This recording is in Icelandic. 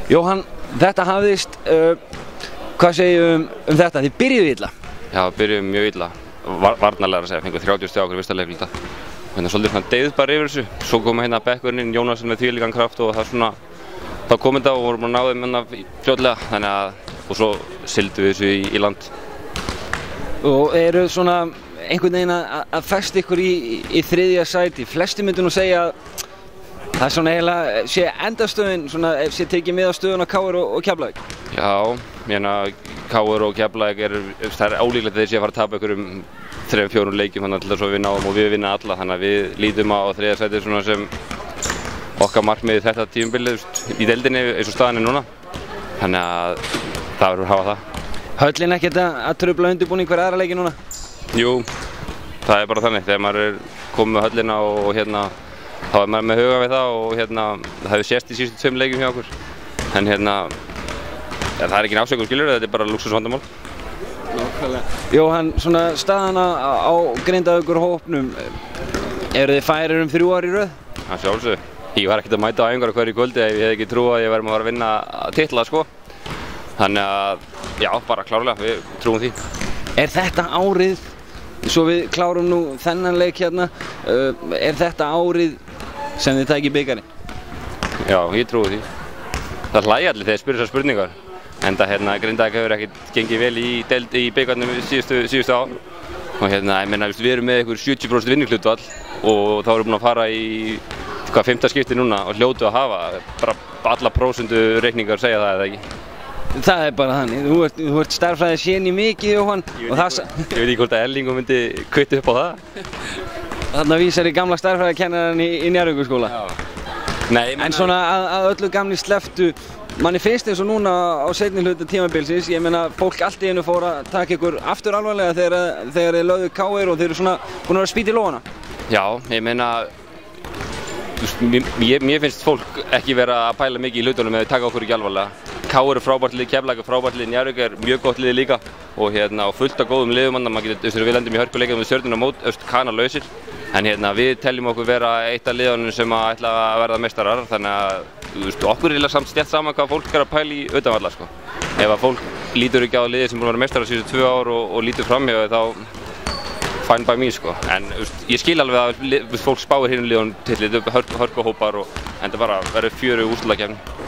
Jóhann, þetta hafðist, hvað segir þetta? Þið byrjuðu illa? Já, byrjuðum mjög illa. Varnarlega að segja, fengum 30 stig á okkur fyrsta leikluta. Hérna svolítið svona deyð bara yfir þessu. Svo kom hérna bekkurinn inn, Jónasson með þvílíkan kraft og það svona, þá kom þetta og vorum að ná þeim hérna fljótlega, þannig að, og svo sigldum við þessu í land. Og eru svona einhvern veginn að festa ykkur í þriðja sæti. Flestir myndu nú segja að það er svona eiginlega, sé endastöðin, svona sé tekið mið á stöðun á KR og Keflavík. Já, hérna KR og Keflavík það er ólíklegt að þeir sé að fara að tapa ykkur 3-4 leikjum þannig að svo við náum og við vinna alla, þannig að við lítum á þriðja sæti svona sem okkar markmiði þetta tímabilið í deildinni eins og staðan er núna. Þannig að það verður að hafa það. Höllin ekkert að trufla undirbúning hver aðra leiki núna? Jú, það er bara þannig, þegar maður er komið með höllina og hérna þá er maður með huga við það og hérna það hefur sést í síðustu 2 leikjum hjá okkur. En hérna, ja, það er ekki afsökun skilur, þetta er bara lúxusvandamál. Nákvæmlega. Jóhann, svona staðana á Grindavíkur hópnum, eru þið færir 3 ár í röð? Það sjálfsögðu. Ég var ekkert að mæta á æfingar hverju kvöldi ef ég hefði ekki trúið að ég væri að fara að vinna titla sko. Þannig að, já, bara klárlega, við trúum því. Er þetta árið, svo við klárum nú þennan leik hérna, er þetta árið sem þið tækið bikarinn? Já, ég trúi því. Það hlæja allir þegar spyrir þessar spurningar. Enda hérna Grindavík hefur ekkert gengið vel í bikarnum síðustu ár. Og hérna, ég meina, við erum með ykkur 70% vinningshlutfall og þá erum við búin að fara í hvað 5. skipti núna og hljótu að hafa. Bara alla prósentu reikningar segja það eða ekki. Það er bara þannig. Þú ert stærðfræði séni mikið, Jóhann. Ég veit ekki hvort að Erlingur myndi kvitta upp á það. Þarna vísar í gamla stærðfræðikennarann í Njarðvíkurskóla. Nei, en svona að öllu gamni slepptu, manni finnst eins og núna á seinni hluta tímabilsins, ég meina fólk allt í einu fór að taka ykkur aftur alvarlega þegar þið lögðu KR og þeir eru svona búin að vera spýta í lófana. Já, ég meina, mér finnst fólk ekki vera að pæla mikið í hlutunum ef þau taka okkur ekki alvarlega. KR er frábært lið, Keflavík er frábært lið, Njarðvík er mjög gott lið líka og hérna og fullt af góðum liðum maður getur, við lendum í hörkuleikjum með Stjörnuna mót, kanalausir. En hérna við teljum okkur vera eitt af liðunum sem að ætla að verða meistarar, þannig að okkur er samt stétt saman hvað fólk er að pæla í utanvallar sko. Ef að fólk lítur ekki á liðið sem búin að vera meistarar síðustu 2 ár og lítur framhjá þá fine by me sko. En ég skil alveg að fólk spáir hinum liðunum til þetta hörkuhópar og enda bara verður 4 úrslitakeppni.